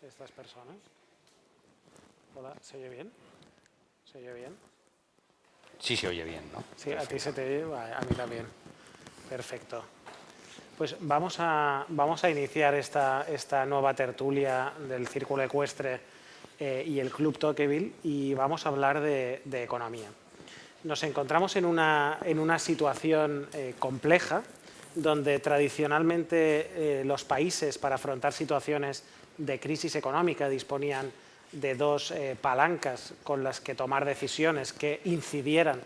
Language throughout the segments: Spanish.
estas personas? Hola, ¿se oye bien? ¿Se oye bien? Sí se oye bien, ¿no? Sí, a ti se te oye, a mí también. Perfecto. Pues vamos a iniciar esta nueva tertulia del Círculo Ecuestre y el Club Tocqueville, y vamos a hablar de economía. Nos encontramos en una situación compleja, donde tradicionalmente los países, para afrontar situaciones de crisis económica, disponían de dos palancas con las que tomar decisiones que incidieran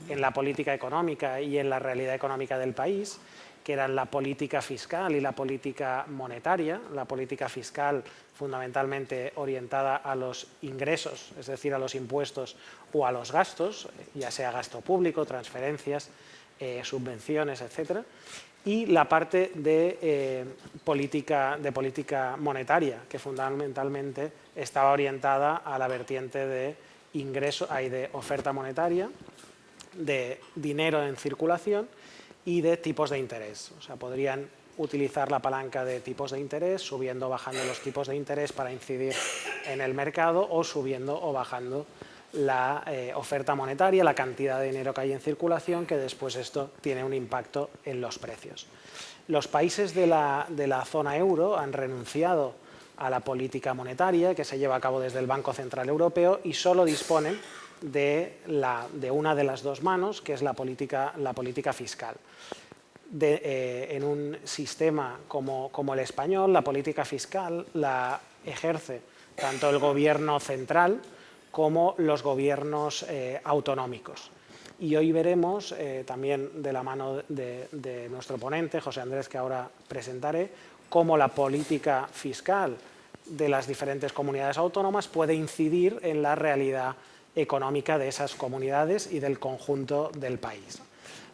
en la política económica y en la realidad económica del país, que eran la política fiscal y la política monetaria. La política fiscal fundamentalmente orientada a los ingresos, es decir, a los impuestos o a los gastos, ya sea gasto público, transferencias, subvenciones, etcétera. Y la parte de política monetaria, que fundamentalmente estaba orientada a la vertiente de de oferta monetaria, de dinero en circulación y de tipos de interés. O sea, podrían utilizar la palanca de tipos de interés, subiendo o bajando los tipos de interés para incidir en el mercado, o subiendo o bajando la oferta monetaria, la cantidad de dinero que hay en circulación, que después esto tiene un impacto en los precios. Los países de la zona euro han renunciado a la política monetaria que se lleva a cabo desde el Banco Central Europeo y solo disponen de una de las dos manos, que es la política fiscal. En un sistema como el español, la política fiscal la ejerce tanto el gobierno central como los gobiernos autonómicos. Y hoy veremos, también de la mano de nuestro ponente, José Andrés, que ahora presentaré, cómo la política fiscal de las diferentes comunidades autónomas puede incidir en la realidad económica de esas comunidades y del conjunto del país.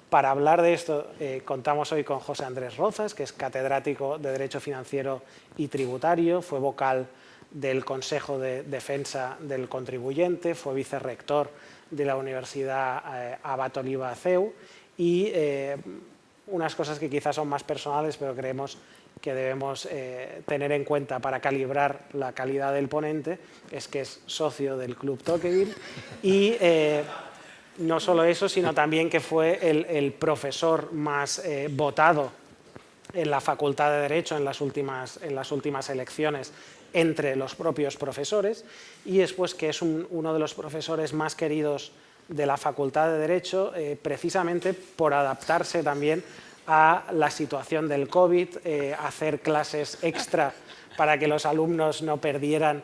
Para hablar de esto, contamos hoy con José Andrés Rozas, que es catedrático de Derecho Financiero y Tributario, fue vocal del Consejo de Defensa del Contribuyente, fue vicerrector de la Universidad Abat Oliba CEU, y unas cosas que quizás son más personales, pero creemos que debemos tener en cuenta para calibrar la calidad del ponente, es que es socio del Club Tocqueville y no solo eso, sino también que fue el profesor más votado en la Facultad de Derecho en las últimas elecciones entre los propios profesores, y después que es uno de los profesores más queridos de la Facultad de Derecho, precisamente por adaptarse también a la situación del COVID, hacer clases extra para que los alumnos no perdieran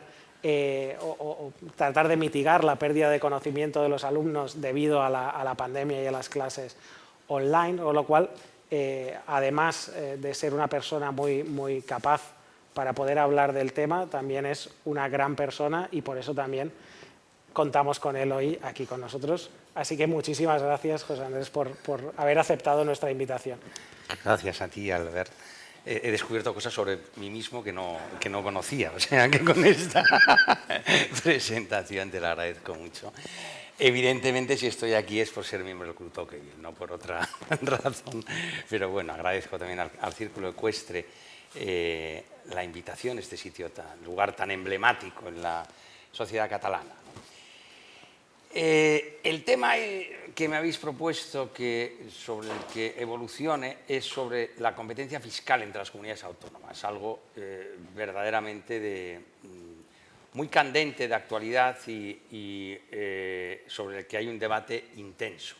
o tratar de mitigar la pérdida de conocimiento de los alumnos debido a la pandemia y a las clases online, con lo cual, además de ser una persona muy capaz para poder hablar del tema, también es una gran persona, y por eso también contamos con él hoy aquí con nosotros. Así que muchísimas gracias, José Andrés, por haber aceptado nuestra invitación. Gracias a ti, Albert. He descubierto cosas sobre mí mismo que no conocía, o sea que con esta presentación te la agradezco mucho. Evidentemente, si estoy aquí es por ser miembro del Club Tocqueville, no por otra razón, pero bueno, agradezco también al Círculo Ecuestre la invitación a este lugar tan emblemático en la sociedad catalana. El tema que me habéis propuesto sobre el que evolucione es sobre la competencia fiscal entre las comunidades autónomas, algo verdaderamente muy candente, de actualidad, y sobre el que hay un debate intenso.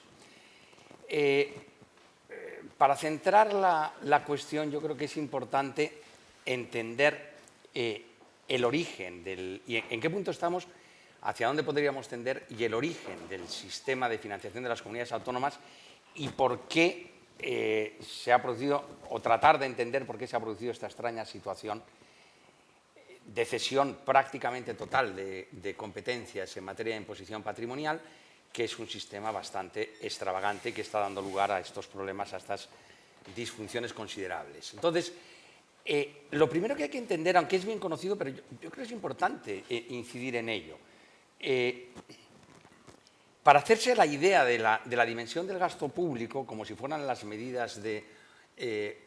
Para centrar la cuestión, yo creo que es importante entender el origen y en qué punto estamos, hacia dónde podríamos tender, y el origen del sistema de financiación de las comunidades autónomas, y por qué se ha producido, o tratar de entender por qué se ha producido esta extraña situación de cesión prácticamente total de competencias en materia de imposición patrimonial, que es un sistema bastante extravagante que está dando lugar a estos problemas, a estas disfunciones considerables. Entonces, lo primero que hay que entender, aunque es bien conocido, pero yo creo que es importante incidir en ello, para hacerse la idea de la dimensión del gasto público, como si fueran las medidas de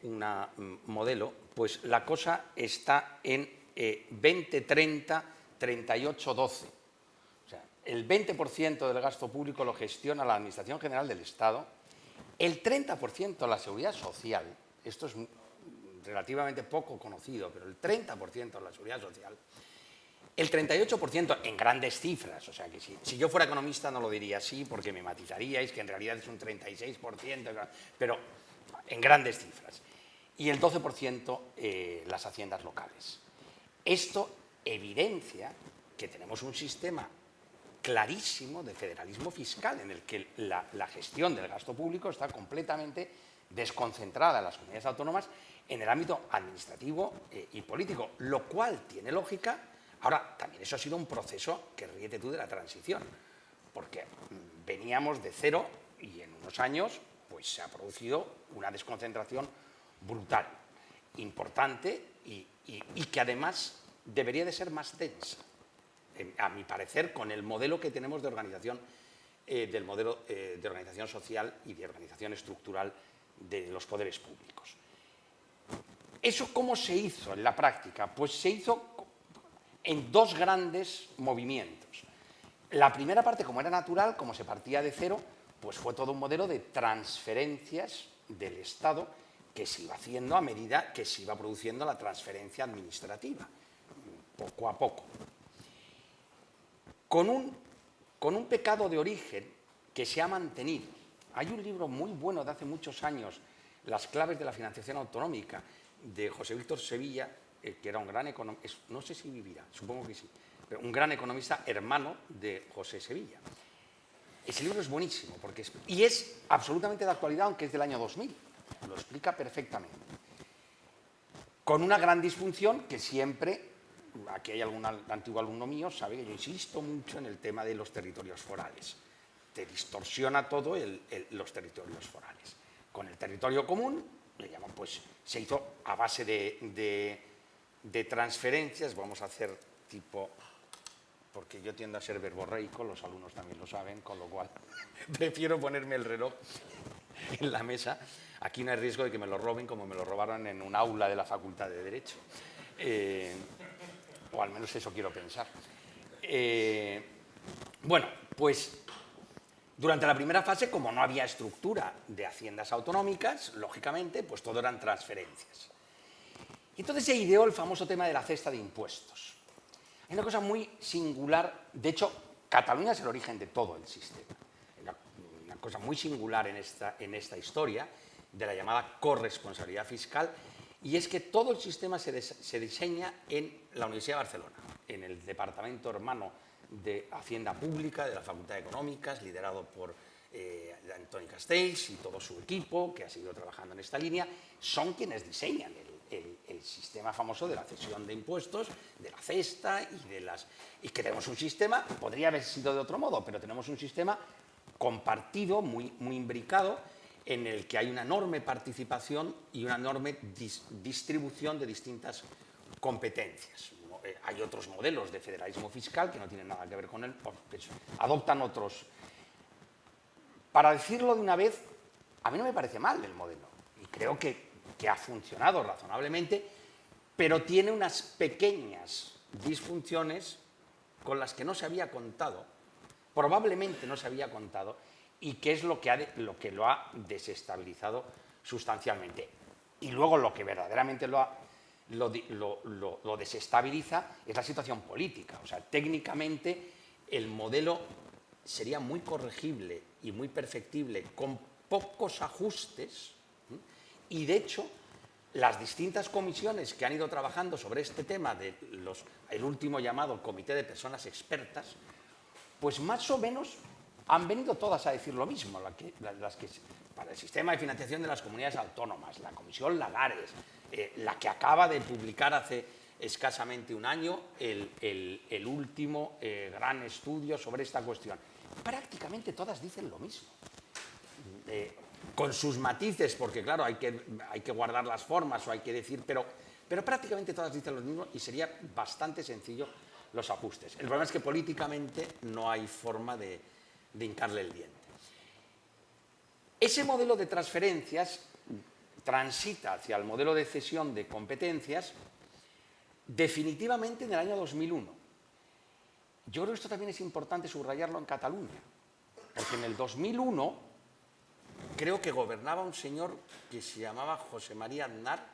un modelo, pues la cosa está en 20-30, 38-12. O sea, el 20% del gasto público lo gestiona la Administración General del Estado, el 30% la Seguridad Social, esto es relativamente poco conocido, pero el 30% la Seguridad Social, el 38% en grandes cifras, o sea que si yo fuera economista no lo diría así porque me matizaríais que en realidad es un 36%, pero en grandes cifras. Y el 12% las haciendas locales. Esto evidencia que tenemos un sistema clarísimo de federalismo fiscal en el que la gestión del gasto público está completamente desconcentrada en las comunidades autónomas en el ámbito administrativo y político, lo cual tiene lógica. Ahora, también eso ha sido un proceso que ríete tú de la transición, porque veníamos de cero y en unos años pues, se ha producido una desconcentración brutal, importante y que además debería de ser más densa, a mi parecer, con el modelo que tenemos de organización, del modelo de organización social y de organización estructural de los poderes públicos. ¿Eso cómo se hizo en la práctica? Pues se hizo en dos grandes movimientos. La primera parte, como era natural, como se partía de cero, pues fue todo un modelo de transferencias del Estado que se iba haciendo a medida que se iba produciendo la transferencia administrativa, poco a poco. Con un pecado de origen que se ha mantenido. Hay un libro muy bueno de hace muchos años, Las claves de la financiación autonómica, de José Víctor Sevilla, que era un gran economista, no sé si vivirá, supongo que sí, pero un gran economista hermano de José Sevilla. Ese libro es buenísimo y es absolutamente de actualidad, aunque es del año 2000. Lo explica perfectamente. Con una gran disfunción que siempre, aquí hay algún antiguo alumno mío, sabe que yo insisto mucho en el tema de los territorios forales. Te distorsiona todo los territorios forales. Con el territorio común, le llaman, pues se hizo a base de transferencias, vamos a hacer tipo, porque yo tiendo a ser verborreico, los alumnos también lo saben, con lo cual prefiero ponerme el reloj en la mesa. Aquí no hay riesgo de que me lo roben como me lo robaron en un aula de la Facultad de Derecho. O al menos eso quiero pensar. Bueno, pues durante la primera fase, como no había estructura de haciendas autonómicas, lógicamente, pues todo eran transferencias. Y entonces se ideó el famoso tema de la cesta de impuestos. Hay una cosa muy singular, de hecho, Cataluña es el origen de todo el sistema. Una cosa muy singular en esta historia de la llamada corresponsabilidad fiscal, y es que todo el sistema se diseña en la Universidad de Barcelona, en el departamento hermano de Hacienda Pública de la Facultad de Económicas, liderado por Antoni Castells y todo su equipo, que ha seguido trabajando en esta línea, son quienes diseñan el sistema famoso de la cesión de impuestos, de la cesta y que tenemos un sistema, podría haber sido de otro modo, pero tenemos un sistema compartido, muy imbricado, en el que hay una enorme participación y una enorme distribución de distintas competencias. Hay otros modelos de federalismo fiscal que no tienen nada que ver con él, adoptan otros. Para decirlo de una vez, a mí no me parece mal el modelo y creo que ha funcionado razonablemente, pero tiene unas pequeñas disfunciones con las que no se había contado, probablemente no se había contado, y que es lo que lo ha desestabilizado sustancialmente. Y luego lo que verdaderamente lo desestabiliza es la situación política. O sea, técnicamente el modelo sería muy corregible y muy perfectible con pocos ajustes, y de hecho las distintas comisiones que han ido trabajando sobre este tema, el último llamado Comité de Personas Expertas, pues más o menos han venido todas a decir lo mismo, las que para el sistema de financiación de las comunidades autónomas, la Comisión Lagares, la que acaba de publicar hace escasamente un año el último gran estudio sobre esta cuestión. Prácticamente todas dicen lo mismo, con sus matices, porque claro, hay que guardar las formas o hay que decir, pero prácticamente todas dicen lo mismo y sería bastante sencillo los ajustes. El problema es que políticamente no hay forma de hincarle el diente. Ese modelo de transferencias transita hacia el modelo de cesión de competencias definitivamente en el año 2001. Yo creo que esto también es importante subrayarlo en Cataluña, porque en el 2001 creo que gobernaba un señor que se llamaba José María Aznar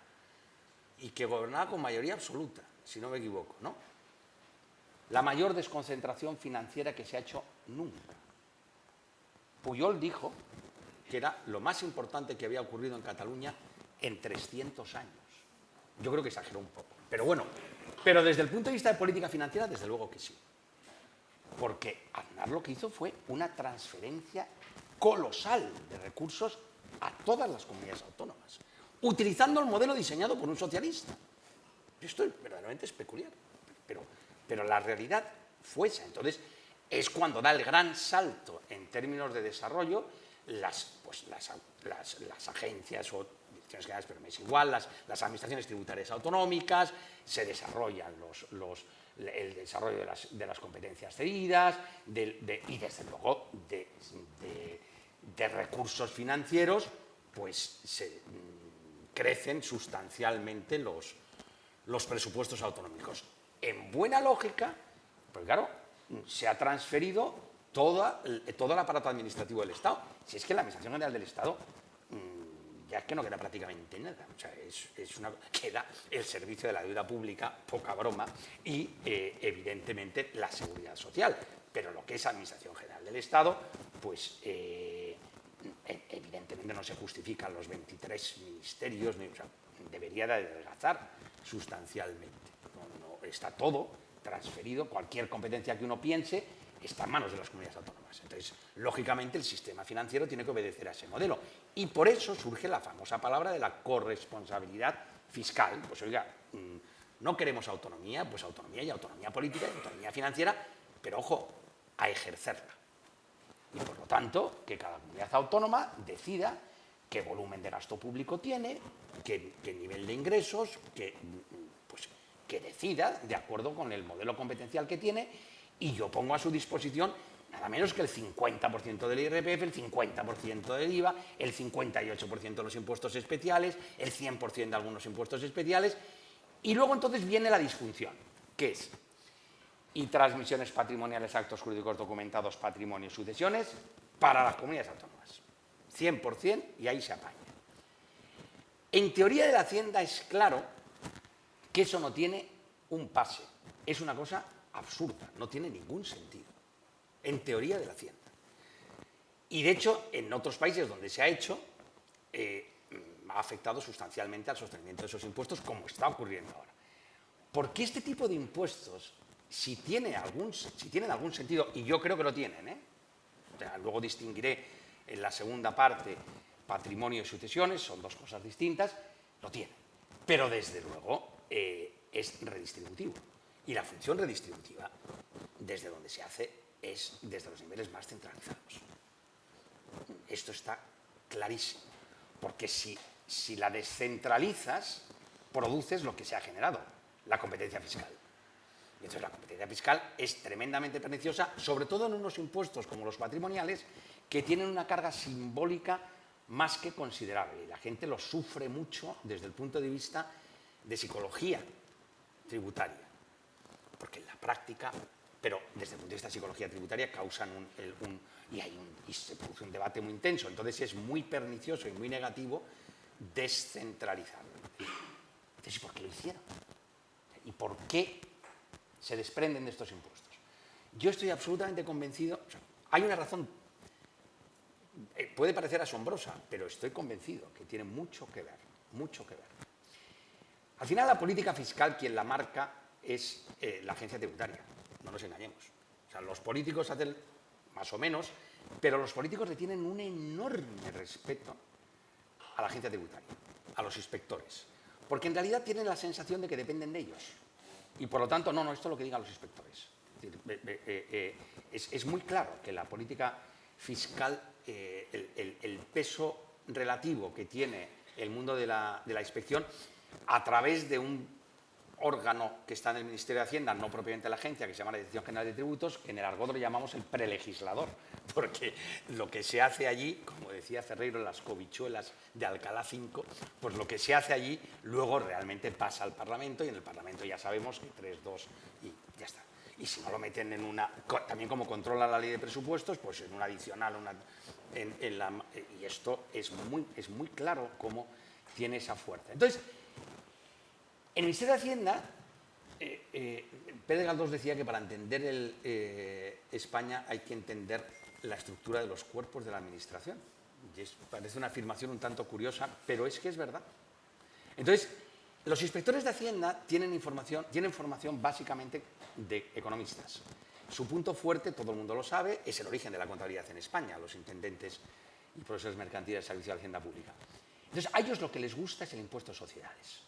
y que gobernaba con mayoría absoluta, si no me equivoco, ¿no? La mayor desconcentración financiera que se ha hecho nunca. Pujol dijo que era lo más importante que había ocurrido en Cataluña en 300 años. Yo creo que exageró un poco. Pero bueno, pero desde el punto de vista de política financiera, desde luego que sí. Porque Aznar lo que hizo fue una transferencia colosal de recursos a todas las comunidades autónomas, utilizando el modelo diseñado por un socialista. Esto es verdaderamente peculiar, pero la realidad fue esa. Entonces, es cuando da el gran salto en términos de desarrollo las agencias o direcciones generales, pero me es igual, las administraciones tributarias autonómicas, se desarrollan el desarrollo de las competencias cedidas y desde luego de recursos financieros, pues se crecen sustancialmente los presupuestos autonómicos. En buena lógica, pues claro, se ha transferido todo el aparato administrativo del Estado. Si es que la Administración General del Estado ya es que no queda prácticamente nada. O sea, queda el servicio de la deuda pública, poca broma, y evidentemente la seguridad social. Pero lo que es Administración General del Estado, pues evidentemente no se justifican los 23 ministerios, o sea, debería de adelgazar sustancialmente. No, está todo transferido, cualquier competencia que uno piense está en manos de las comunidades autónomas. Entonces, lógicamente, el sistema financiero tiene que obedecer a ese modelo. Y por eso surge la famosa palabra de la corresponsabilidad fiscal. Pues oiga, no queremos autonomía, pues autonomía y autonomía política y autonomía financiera, pero ojo, a ejercerla. Y por lo tanto, que cada comunidad autónoma decida qué volumen de gasto público tiene, qué nivel de ingresos, que decida de acuerdo con el modelo competencial que tiene, y yo pongo a su disposición nada menos que el 50% del IRPF, el 50% del IVA, el 58% de los impuestos especiales, el 100% de algunos impuestos especiales, y luego entonces viene la disfunción, que es y transmisiones patrimoniales, actos jurídicos documentados, patrimonio y sucesiones para las comunidades autónomas. 100% y ahí se apaña. En teoría de la Hacienda es claro que eso no tiene un pase. Es una cosa absurda, no tiene ningún sentido. En teoría de la Hacienda. Y de hecho, en otros países donde se ha hecho, ha afectado sustancialmente al sostenimiento de esos impuestos, como está ocurriendo ahora. Porque este tipo de impuestos, si tienen algún sentido, y yo creo que lo tienen, o sea, luego distinguiré en la segunda parte patrimonio y sucesiones, son dos cosas distintas, lo tienen. Pero desde luego es redistributivo. Y la función redistributiva, desde donde se hace, es desde los niveles más centralizados. Esto está clarísimo. Porque si la descentralizas, produces lo que se ha generado, la competencia fiscal. Y entonces la competencia fiscal es tremendamente perniciosa, sobre todo en unos impuestos como los patrimoniales, que tienen una carga simbólica más que considerable. Y la gente lo sufre mucho desde el punto de vista de psicología tributaria. Porque en la práctica, pero desde el punto de vista de psicología tributaria, causan y se produce un debate muy intenso. Entonces es muy pernicioso y muy negativo descentralizarlo. Entonces, ¿y por qué lo hicieron? ¿Y por qué se desprenden de estos impuestos? Yo estoy absolutamente convencido, o sea, hay una razón, puede parecer asombrosa, pero estoy convencido que tiene mucho que ver, mucho que ver. Al final la política fiscal quien la marca es la agencia tributaria, no nos engañemos. O sea, los políticos hacen más o menos, pero los políticos le tienen un enorme respeto a la agencia tributaria, a los inspectores, porque en realidad tienen la sensación de que dependen de ellos. Y por lo tanto, no, esto es lo que digan los inspectores. Es muy claro que la política fiscal, el peso relativo que tiene el mundo de la inspección, a través de un órgano que está en el Ministerio de Hacienda, no propiamente la agencia, que se llama la Dirección General de Tributos, que en el argot lo llamamos el prelegislador, porque lo que se hace allí, como decía Ferreiro, las cobichuelas de Alcalá 5, pues lo que se hace allí luego realmente pasa al Parlamento, y en el Parlamento ya sabemos que 3-2 y ya está. Y si no lo meten en una, también como controla la ley de presupuestos, pues en una adicional, y esto es muy claro cómo tiene esa fuerza. Entonces, en el Ministerio de Hacienda, Pérez Galdós decía que para entender España hay que entender la estructura de los cuerpos de la Administración. Y parece una afirmación un tanto curiosa, pero es que es verdad. Entonces, los inspectores de Hacienda tienen formación básicamente de economistas. Su punto fuerte, todo el mundo lo sabe, es el origen de la contabilidad en España, los intendentes y profesores mercantiles del Servicio de Hacienda Pública. Entonces, a ellos lo que les gusta es el impuesto de sociedades.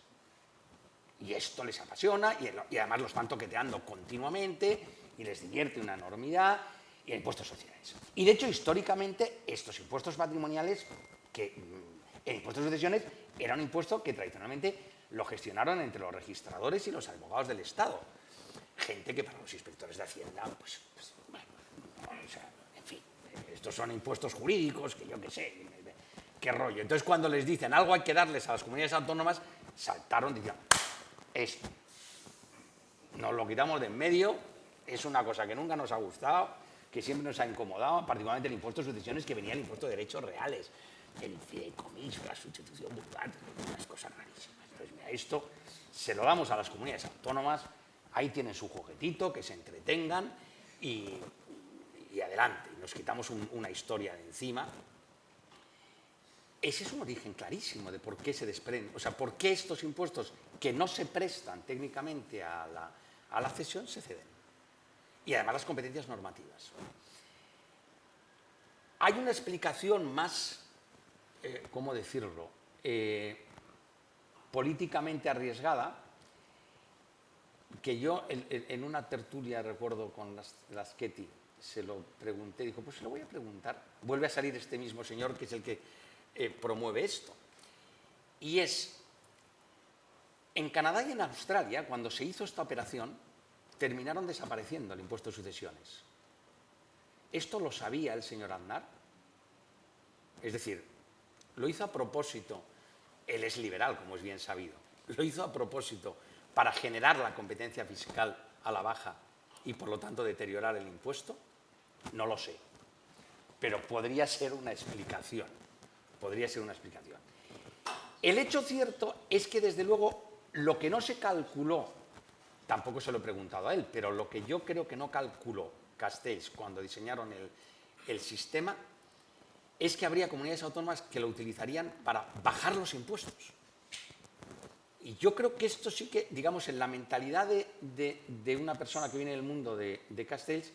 Y esto les apasiona y además lo están toqueteando continuamente y les divierte una enormidad, y el impuesto de sociedades. Y de hecho, históricamente, estos impuestos patrimoniales, el impuesto de sucesiones, era un impuesto que tradicionalmente lo gestionaron entre los registradores y los abogados del Estado. Gente que para los inspectores de Hacienda, bueno, o sea, en fin, estos son impuestos jurídicos, que yo qué sé, qué rollo. Entonces, cuando les dicen algo hay que darles a las comunidades autónomas, saltaron diciendo, esto, nos lo quitamos de en medio, es una cosa que nunca nos ha gustado, que siempre nos ha incomodado, particularmente el impuesto de sucesiones, que venía el impuesto de derechos reales, el fideicomiso, la sustitución burocrática, unas cosas rarísimas. Entonces, mira, esto se lo damos a las comunidades autónomas, ahí tienen su juguetito, que se entretengan y adelante, y nos quitamos una historia de encima. Ese es un origen clarísimo de por qué se desprenden, o sea, por qué estos impuestos que no se prestan técnicamente a la cesión se ceden. Y además las competencias normativas. Hay una explicación más, ¿cómo decirlo?, políticamente arriesgada, que yo en una tertulia, recuerdo, con las Ketty, se lo pregunté, dijo, pues se lo voy a preguntar. Vuelve a salir este mismo señor, que es el que promueve esto. Y es, en Canadá y en Australia, cuando se hizo esta operación, terminaron desapareciendo el impuesto de sucesiones. ¿Esto lo sabía el señor Aznar? Es decir, lo hizo a propósito, él es liberal, como es bien sabido, lo hizo a propósito para generar la competencia fiscal a la baja y por lo tanto deteriorar el impuesto. No lo sé, pero podría ser una explicación. Podría ser una explicación. El hecho cierto es que, desde luego, lo que no se calculó, tampoco se lo he preguntado a él, pero lo que yo creo que no calculó Castells cuando diseñaron el sistema, es que habría comunidades autónomas que lo utilizarían para bajar los impuestos. Y yo creo que esto sí que, digamos, en la mentalidad de una persona que viene del mundo de Castells,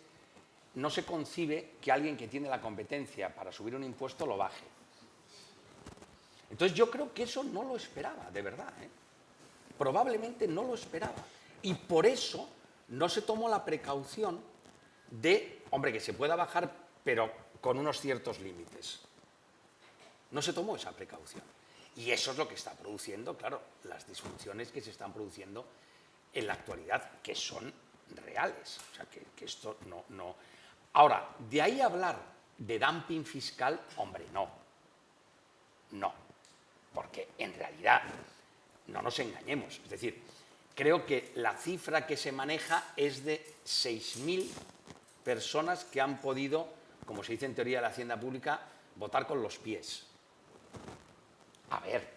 no se concibe que alguien que tiene la competencia para subir un impuesto lo baje. Entonces yo creo que eso no lo esperaba, de verdad, ¿eh? Probablemente no lo esperaba. Y por eso no se tomó la precaución de, hombre, que se pueda bajar, pero con unos ciertos límites. No se tomó esa precaución. Y eso es lo que está produciendo, claro, las disfunciones que se están produciendo en la actualidad, que son reales. O sea, que esto no... Ahora, de ahí a hablar de dumping fiscal, hombre, no. No. Porque en realidad, no nos engañemos, es decir, creo que la cifra que se maneja es de 6.000 personas que han podido, como se dice en teoría de la Hacienda Pública, votar con los pies. A ver,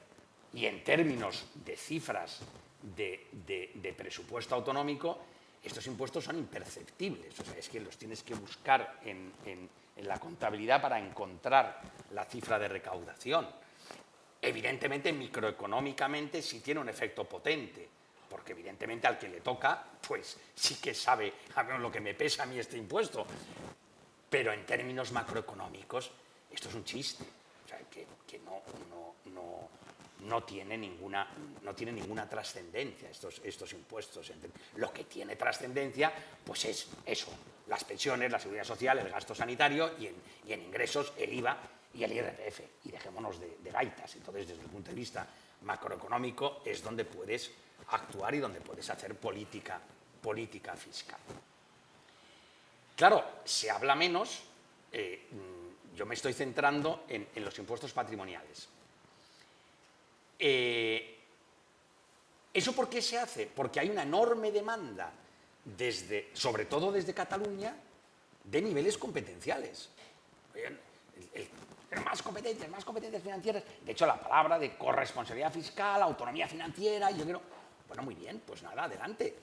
y en términos de cifras de presupuesto autonómico, estos impuestos son imperceptibles, o sea, es que los tienes que buscar en la contabilidad para encontrar la cifra de recaudación. Evidentemente, microeconómicamente sí tiene un efecto potente, porque evidentemente al que le toca, pues sí que sabe a ver lo que me pesa a mí este impuesto. Pero en términos macroeconómicos, esto es un chiste, o sea, que no tiene ninguna trascendencia estos impuestos. Lo que tiene trascendencia, pues es eso, las pensiones, la seguridad social, el gasto sanitario y en ingresos el IVA y el IRPF, y dejémonos de gaitas. Entonces, desde el punto de vista macroeconómico, es donde puedes actuar y donde puedes hacer política fiscal. Claro, se habla menos, yo me estoy centrando en los impuestos patrimoniales. ¿Eso por qué se hace? Porque hay una enorme demanda, sobre todo desde Cataluña, de niveles competenciales. Más competencias financieras. De hecho, la palabra de corresponsabilidad fiscal, autonomía financiera, yo quiero... Bueno, muy bien, pues nada, adelante.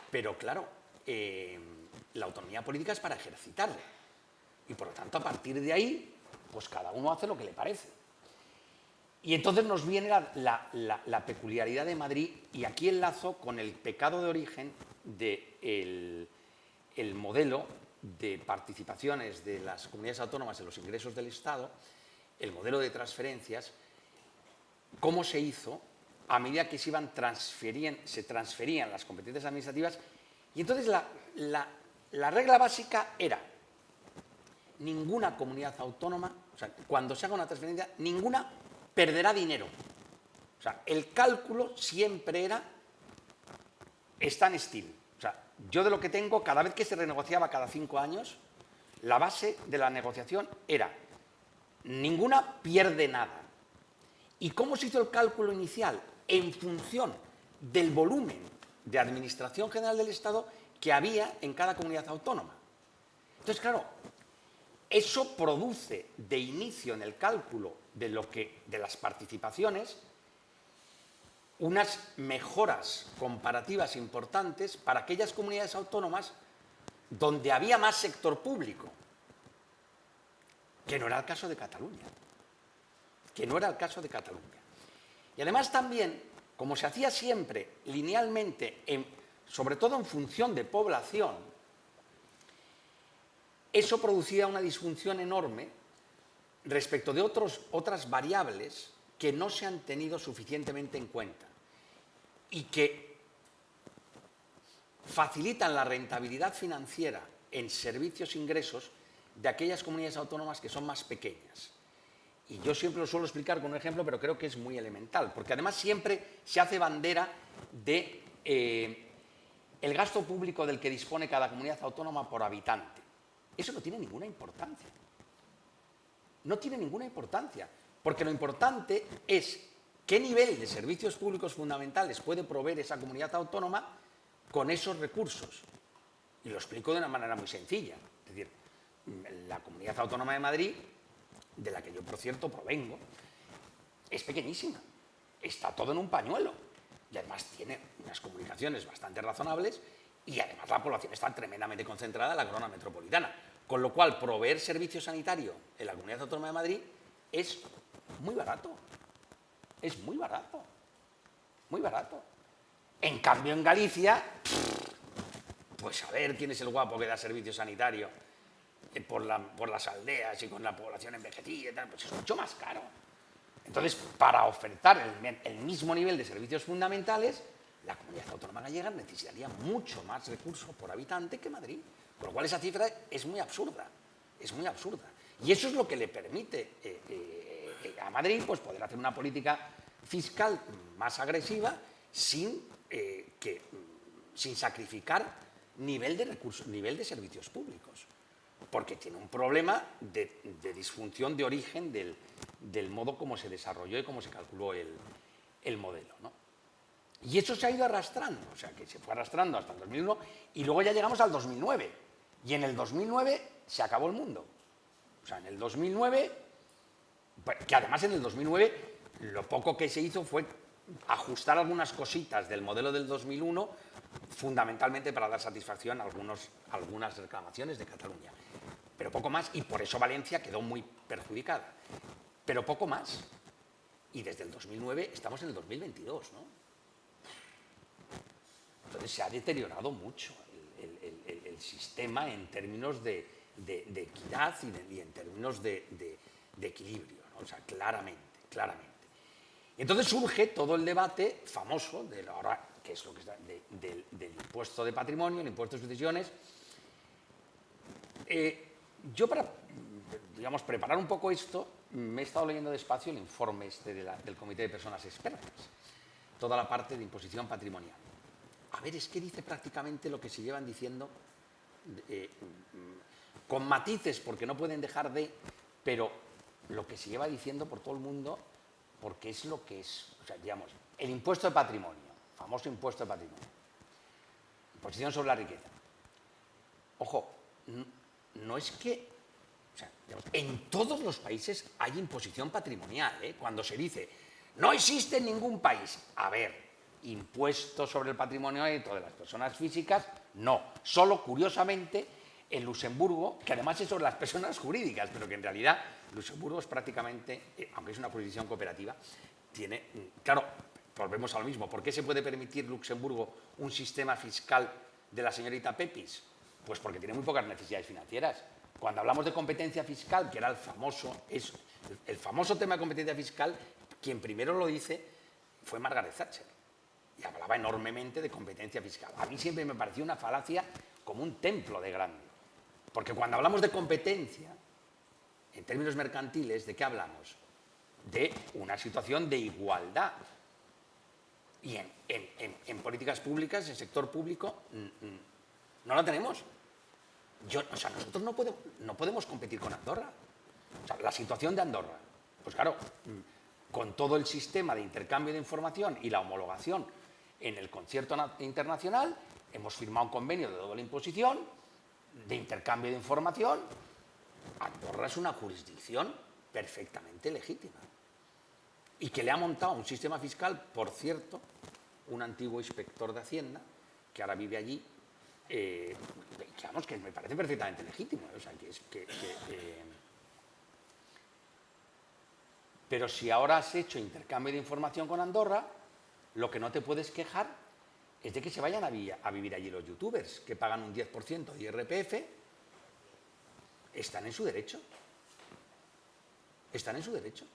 Pero claro, la autonomía política es para ejercitarla. Y por lo tanto, a partir de ahí, pues cada uno hace lo que le parece. Y entonces nos viene la peculiaridad de Madrid, y aquí enlazo con el pecado de origen del modelo de participaciones de las comunidades autónomas en los ingresos del Estado, el modelo de transferencias, cómo se hizo a medida que se transferían las competencias administrativas. Y entonces la regla básica era: ninguna comunidad autónoma, o sea, cuando se haga una transferencia, ninguna perderá dinero. O sea, el cálculo siempre era standstill. O sea, yo de lo que tengo, cada vez que se renegociaba cada 5 años, la base de la negociación era: ninguna pierde nada. ¿Y cómo se hizo el cálculo inicial? En función del volumen de Administración General del Estado que había en cada comunidad autónoma. Entonces, claro, eso produce de inicio en el cálculo de las participaciones unas mejoras comparativas importantes para aquellas comunidades autónomas donde había más sector público, que no era el caso de Cataluña. Y además también, como se hacía siempre linealmente, sobre todo en función de población, eso producía una disfunción enorme respecto de otras variables que no se han tenido suficientemente en cuenta y que facilitan la rentabilidad financiera en servicios e ingresos de aquellas comunidades autónomas que son más pequeñas. Y yo siempre lo suelo explicar con un ejemplo, pero creo que es muy elemental, porque además siempre se hace bandera de el gasto público del que dispone cada comunidad autónoma por habitante. Eso no tiene ninguna importancia. No tiene ninguna importancia, porque lo importante es qué nivel de servicios públicos fundamentales puede proveer esa comunidad autónoma con esos recursos. Y lo explico de una manera muy sencilla. Es decir, la Comunidad Autónoma de Madrid, de la que yo, por cierto, provengo, es pequeñísima. Está todo en un pañuelo. Y además tiene unas comunicaciones bastante razonables, y además la población está tremendamente concentrada en la corona metropolitana. Con lo cual, proveer servicio sanitario en la Comunidad Autónoma de Madrid es muy barato. Es muy barato. Muy barato. En cambio, en Galicia, pues a ver quién es el guapo que da servicio sanitario por las aldeas y con la población envejecida y tal, pues es mucho más caro. Entonces, para ofertar el mismo nivel de servicios fundamentales, la Comunidad Autónoma Gallega necesitaría mucho más recursos por habitante que Madrid. Con lo cual esa cifra es muy absurda. Es muy absurda. Y eso es lo que le permite a Madrid pues, poder hacer una política fiscal más agresiva sin sacrificar nivel de recursos, nivel de servicios públicos. Porque tiene un problema de disfunción de origen del modo como se desarrolló y cómo se calculó el modelo, ¿no? Y eso se ha ido arrastrando, o sea, que se fue arrastrando hasta el 2001 y luego ya llegamos al 2009. Y en el 2009 se acabó el mundo. O sea, en el 2009, que además en el 2009 lo poco que se hizo fue ajustar algunas cositas del modelo del 2001, fundamentalmente para dar satisfacción a algunas reclamaciones de Cataluña. Pero poco más, y por eso Valencia quedó muy perjudicada. Pero poco más. Y desde el 2009 estamos en el 2022, ¿no? Entonces se ha deteriorado mucho el sistema en términos de equidad y en términos de equilibrio, ¿no? O sea, claramente. Entonces surge todo el debate famoso de ahora, que es lo que está, del impuesto de patrimonio, el impuesto de sucesiones. Yo para, digamos, preparar un poco esto, me he estado leyendo despacio el informe del Comité de Personas Expertas. toda la parte de imposición patrimonial. A ver, es que dice prácticamente lo que se llevan diciendo, con matices porque no pueden dejar de, pero lo que se lleva diciendo por todo el mundo, porque es lo que es. O sea, digamos, el impuesto de patrimonio, famoso impuesto de patrimonio, imposición sobre la riqueza. Ojo, no es que, o sea, digamos, en todos los países hay imposición patrimonial, ¿eh? Cuando se dice, no existe en ningún país, a ver, impuesto sobre el patrimonio de todas las personas físicas, no. Solo, curiosamente, en Luxemburgo, que además es sobre las personas jurídicas, pero que en realidad Luxemburgo es prácticamente, aunque es una jurisdicción cooperativa, tiene, claro, volvemos a lo mismo. ¿Por qué se puede permitir Luxemburgo un sistema fiscal de la señorita Pepis? Pues porque tiene muy pocas necesidades financieras. Cuando hablamos de competencia fiscal, que era el famoso tema de competencia fiscal, quien primero lo dice fue Margaret Thatcher. Y hablaba enormemente de competencia fiscal. A mí siempre me pareció una falacia como un templo de grande. Porque cuando hablamos de competencia, en términos mercantiles, ¿de qué hablamos? De una situación de igualdad. Y en políticas públicas, en sector público, no la tenemos. O sea, nosotros no podemos competir con Andorra. O sea, la situación de Andorra, pues claro, con todo el sistema de intercambio de información y la homologación en el concierto internacional, hemos firmado un convenio de doble imposición, de intercambio de información. Andorra es una jurisdicción perfectamente legítima y que le ha montado un sistema fiscal, por cierto, un antiguo inspector de Hacienda, que ahora vive allí, digamos que me parece perfectamente legítimo. O sea, pero si ahora has hecho intercambio de información con Andorra, lo que no te puedes quejar es de que se vayan a vivir allí los youtubers, que pagan un 10% de IRPF, están en su derecho. Están en su derecho.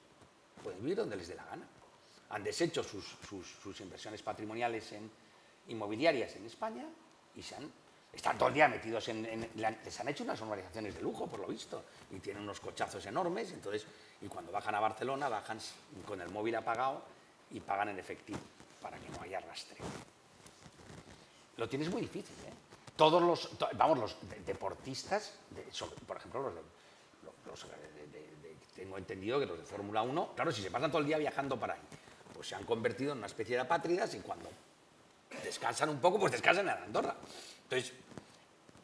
Pueden vivir donde les dé la gana. Han deshecho sus inversiones patrimoniales inmobiliarias en España y están todo el día metidos les han hecho unas normalizaciones de lujo, por lo visto, y tienen unos cochazos enormes, y cuando bajan a Barcelona, bajan con el móvil apagado y pagan en efectivo, para que no haya rastreo. Lo tienes muy difícil, ¿eh? Todos los deportistas, por ejemplo, tengo entendido que los de Fórmula 1, claro, si se pasan todo el día viajando para ahí, pues se han convertido en una especie de apátridas y cuando descansan un poco, pues descansan en Andorra. Entonces,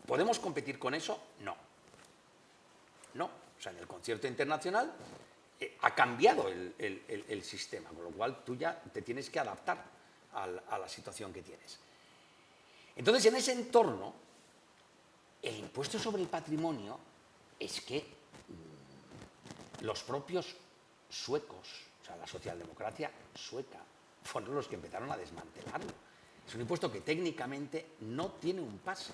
¿podemos competir con eso? No. No. O sea, en el concierto internacional ha cambiado el sistema, con lo cual tú ya te tienes que adaptar a la situación que tienes. Entonces, en ese entorno, el impuesto sobre el patrimonio es que los propios suecos, o sea, la socialdemocracia sueca, fueron los que empezaron a desmantelarlo. Es un impuesto que técnicamente no tiene un pase.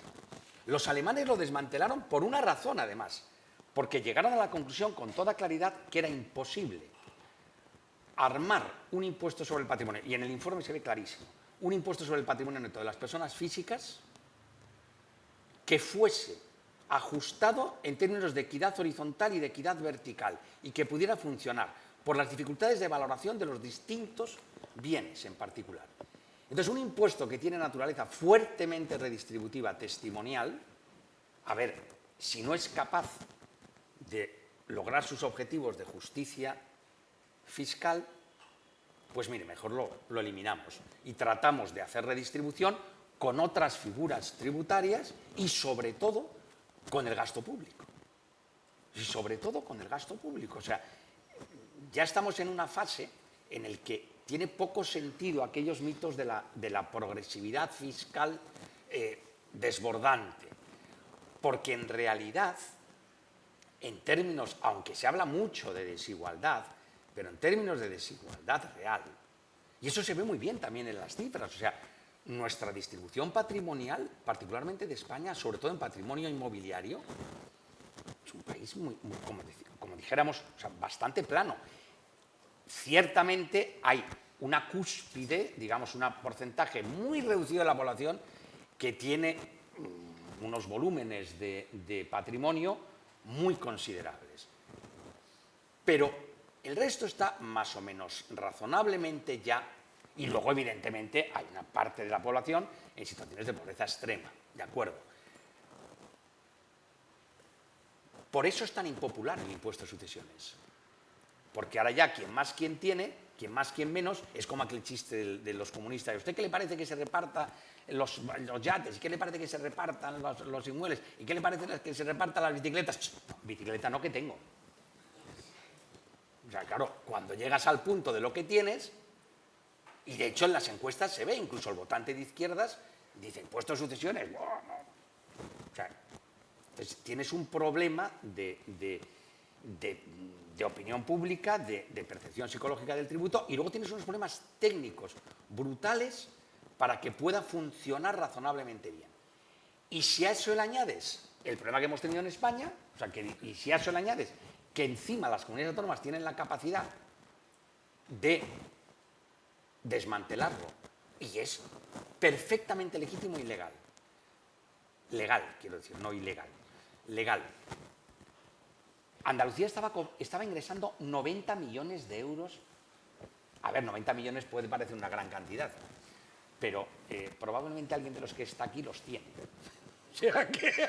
Los alemanes lo desmantelaron por una razón, además, porque llegaron a la conclusión con toda claridad que era imposible armar un impuesto sobre el patrimonio, y en el informe se ve clarísimo, un impuesto sobre el patrimonio neto de las personas físicas que fuese ajustado en términos de equidad horizontal y de equidad vertical y que pudiera funcionar por las dificultades de valoración de los distintos bienes en particular. Entonces, un impuesto que tiene naturaleza fuertemente redistributiva testimonial, a ver, si no es capaz de lograr sus objetivos de justicia fiscal, pues mire, mejor lo eliminamos y tratamos de hacer redistribución con otras figuras tributarias y sobre todo con el gasto público. Y sobre todo con el gasto público. O sea, ya estamos en una fase en la que tiene poco sentido aquellos mitos de la progresividad fiscal desbordante. Porque en realidad, en términos, aunque se habla mucho de desigualdad, pero en términos de desigualdad real, y eso se ve muy bien también en las cifras, o sea, nuestra distribución patrimonial, particularmente de España, sobre todo en patrimonio inmobiliario, es un país muy como dijéramos, o sea, bastante plano. Ciertamente hay una cúspide, digamos, un porcentaje muy reducido de la población que tiene unos volúmenes de patrimonio muy considerables. Pero el resto está más o menos razonablemente ya Y luego, evidentemente, hay una parte de la población en situaciones de pobreza extrema, ¿de acuerdo? Por eso es tan impopular el impuesto de sucesiones. Porque ahora ya quien más quien tiene, quien más quien menos, es como aquel chiste de los comunistas. ¿A usted qué le parece que se reparta los yates? ¿Y qué le parece que se repartan los inmuebles? ¿Y qué le parece que se repartan las bicicletas? No, bicicleta no, que tengo. O sea, claro, cuando llegas al punto de lo que tienes, y de hecho en las encuestas se ve, incluso el votante de izquierdas dice impuesto de sucesiones. ¡Wow! No. O sea, entonces tienes un problema de opinión pública, de percepción psicológica del tributo, y luego tienes unos problemas técnicos brutales para que pueda funcionar razonablemente bien. Y si a eso le añades el problema que hemos tenido en España, o sea, y si a eso le añades que encima las comunidades autónomas tienen la capacidad de desmantelarlo, y es perfectamente legítimo y legal. Legal, quiero decir, no ilegal. Legal. Andalucía estaba ingresando 90 millones de euros. A ver, 90 millones puede parecer una gran cantidad, pero probablemente alguien de los que está aquí los tiene. O sea que...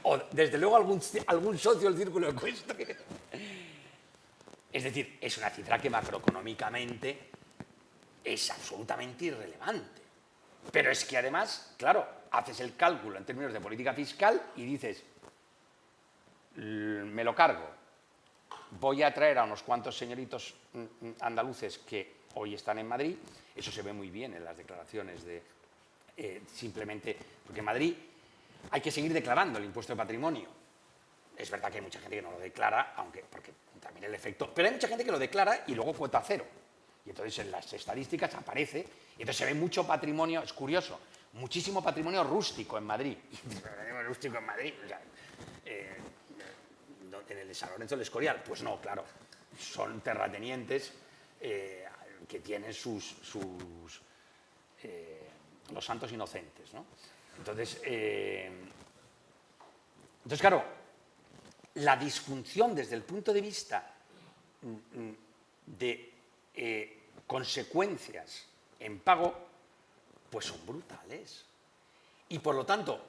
o desde luego algún socio del círculo ecuestre. Es decir, es una cifra que macroeconómicamente es absolutamente irrelevante. Pero es que además, claro, haces el cálculo en términos de política fiscal y dices, me lo cargo, voy a traer a unos cuantos señoritos andaluces que hoy están en Madrid, eso se ve muy bien en las declaraciones de simplemente, porque en Madrid hay que seguir declarando el impuesto de patrimonio. Es verdad que hay mucha gente que no lo declara, porque también el efecto, pero hay mucha gente que lo declara y luego cuota cero. Y entonces en las estadísticas aparece, y entonces se ve mucho patrimonio, es curioso, muchísimo patrimonio rústico en Madrid. Rústico en Madrid, o sea, en el de San Lorenzo del Escorial, pues no, claro, son terratenientes que tienen los santos inocentes, ¿no? Entonces, claro, la disfunción desde el punto de vista de consecuencias en pago, pues son brutales. Y por lo tanto,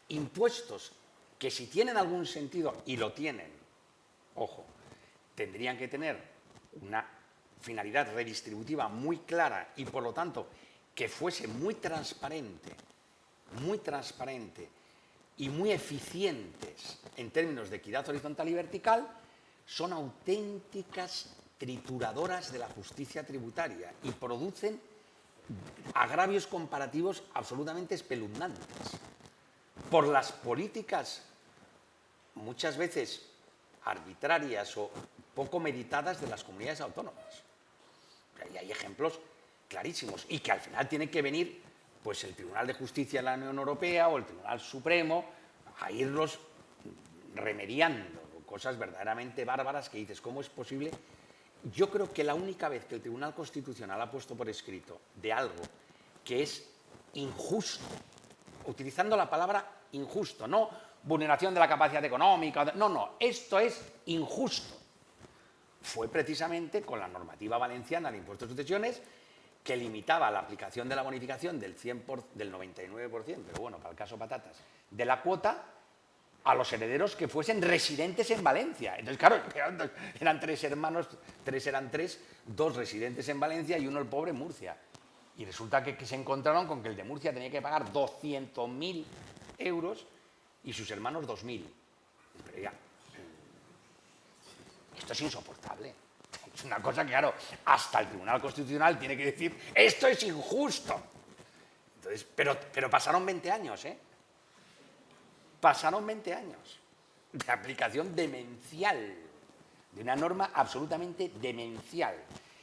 impuestos que si tienen algún sentido, y lo tienen, ojo, tendrían que tener una finalidad redistributiva muy clara y por lo tanto que fuese muy transparente y muy eficientes en términos de equidad horizontal y vertical, son auténticas trituradoras de la justicia tributaria y producen agravios comparativos absolutamente espeluznantes por las políticas muchas veces arbitrarias o poco meditadas de las comunidades autónomas. Y hay ejemplos clarísimos y que al final tiene que venir pues el Tribunal de Justicia de la Unión Europea o el Tribunal Supremo a irlos remediando, cosas verdaderamente bárbaras que dices, ¿cómo es posible? Yo creo que la única vez que el Tribunal Constitucional ha puesto por escrito de algo que es injusto, utilizando la palabra injusto, no vulneración de la capacidad económica, no, esto es injusto, fue precisamente con la normativa valenciana de impuestos de sucesiones que limitaba la aplicación de la bonificación del 99%, pero bueno, para el caso patatas, de la cuota a los herederos que fuesen residentes en Valencia. Entonces, claro, eran tres hermanos, dos residentes en Valencia y uno el pobre en Murcia. Y resulta que se encontraron con que el de Murcia tenía que pagar 200.000 euros y sus hermanos 2.000. Pero ya, esto es insoportable. Es una cosa que, claro, hasta el Tribunal Constitucional tiene que decir esto es injusto. Entonces, pero pasaron 20 años, ¿eh? Pasaron 20 años de aplicación demencial, de una norma absolutamente demencial.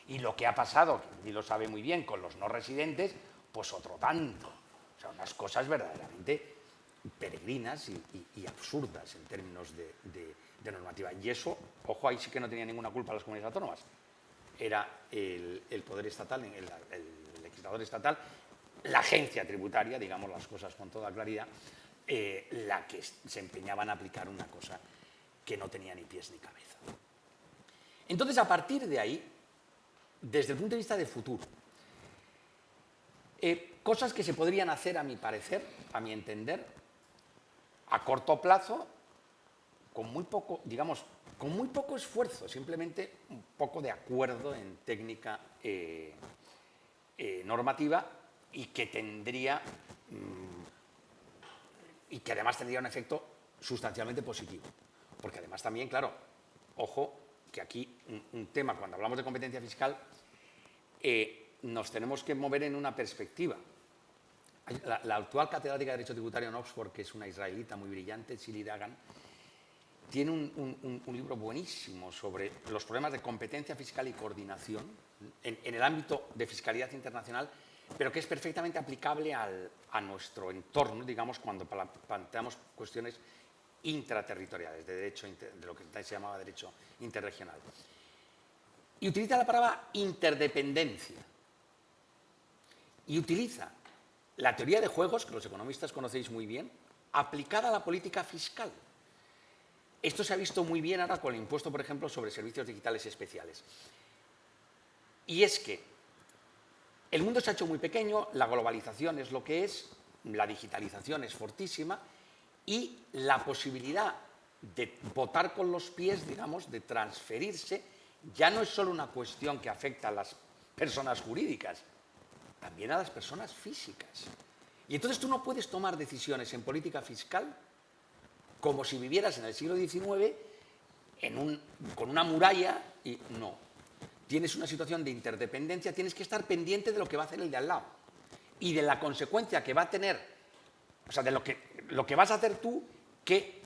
Y lo que ha pasado, que lo sabe muy bien, con los no residentes, pues otro tanto. O sea, unas cosas verdaderamente peregrinas y absurdas en términos de normativa. Y eso, ojo, ahí sí que no tenía ninguna culpa las comunidades autónomas. Era el poder estatal, el legislador estatal, la agencia tributaria, digamos las cosas con toda claridad, la que se empeñaba en aplicar una cosa que no tenía ni pies ni cabeza. Entonces, a partir de ahí, desde el punto de vista de futuro. Cosas que se podrían hacer, a mi parecer, a mi entender, a corto plazo, con muy poco, digamos, con muy poco esfuerzo, simplemente un poco de acuerdo en técnica normativa y que tendría, y que además tendría un efecto sustancialmente positivo. Porque además también, claro, ojo, que aquí un tema, cuando hablamos de competencia fiscal, nos tenemos que mover en una perspectiva. La actual catedrática de Derecho Tributario en Oxford, que es una israelita muy brillante, Shili Dagan, tiene un libro buenísimo sobre los problemas de competencia fiscal y coordinación en el ámbito de fiscalidad internacional, pero que es perfectamente aplicable a nuestro entorno, digamos, cuando planteamos cuestiones intraterritoriales, de lo que se llamaba derecho interregional. Y utiliza la palabra interdependencia. Y utiliza la teoría de juegos, que los economistas conocéis muy bien, aplicada a la política fiscal. Esto se ha visto muy bien ahora con el impuesto, por ejemplo, sobre servicios digitales especiales. Y es que el mundo se ha hecho muy pequeño, la globalización es lo que es, la digitalización es fortísima y la posibilidad de votar con los pies, digamos, de transferirse, ya no es solo una cuestión que afecta a las personas jurídicas, también a las personas físicas. Y entonces tú no puedes tomar decisiones en política fiscal como si vivieras en el siglo XIX con una muralla y no. Tienes una situación de interdependencia, tienes que estar pendiente de lo que va a hacer el de al lado y de la consecuencia que va a tener, o sea, de lo que vas a hacer tú, qué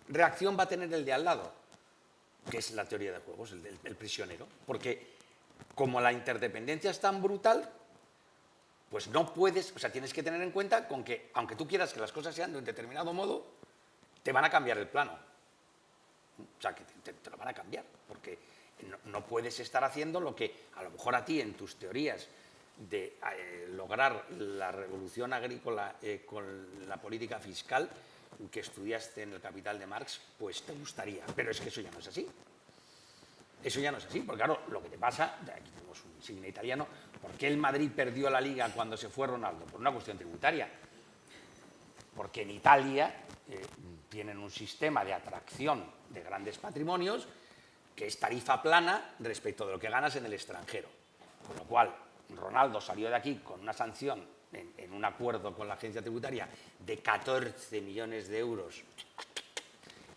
reacción va a tener el de al lado, que es la teoría de juegos, el prisionero. Porque como la interdependencia es tan brutal, pues no puedes, o sea, tienes que tener en cuenta con que, aunque tú quieras que las cosas sean de un determinado modo, te van a cambiar el plano. O sea, que te lo van a cambiar, porque no puedes estar haciendo lo que a lo mejor a ti en tus teorías de lograr la revolución agrícola con la política fiscal que estudiaste en el Capital de Marx, pues te gustaría. Pero es que eso ya no es así. Eso ya no es así, porque claro, lo que te pasa, aquí tenemos un insignia italiano, ¿por qué el Madrid perdió la Liga cuando se fue Ronaldo? Por una cuestión tributaria. Porque en Italia tienen un sistema de atracción de grandes patrimonios que es tarifa plana respecto de lo que ganas en el extranjero. Con lo cual, Ronaldo salió de aquí con una sanción en un acuerdo con la agencia tributaria de 14 millones de euros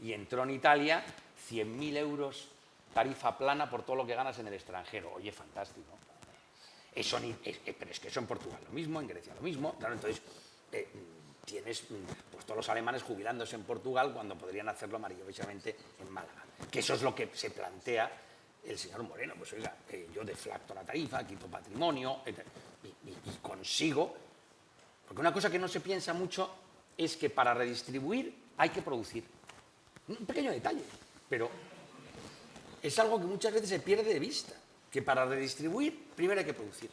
y entró en Italia 100.000 euros tarifa plana por todo lo que ganas en el extranjero. Oye, fantástico. Eso pero es que eso en Portugal lo mismo, en Grecia lo mismo. Claro, entonces tienes pues, todos los alemanes jubilándose en Portugal cuando podrían hacerlo maravillosamente en Málaga. Que eso es lo que se plantea el señor Moreno. Pues oiga, yo deflacto la tarifa, quito patrimonio y consigo. Porque una cosa que no se piensa mucho es que para redistribuir hay que producir. Un pequeño detalle, pero es algo que muchas veces se pierde de vista, que para redistribuir primero hay que producir.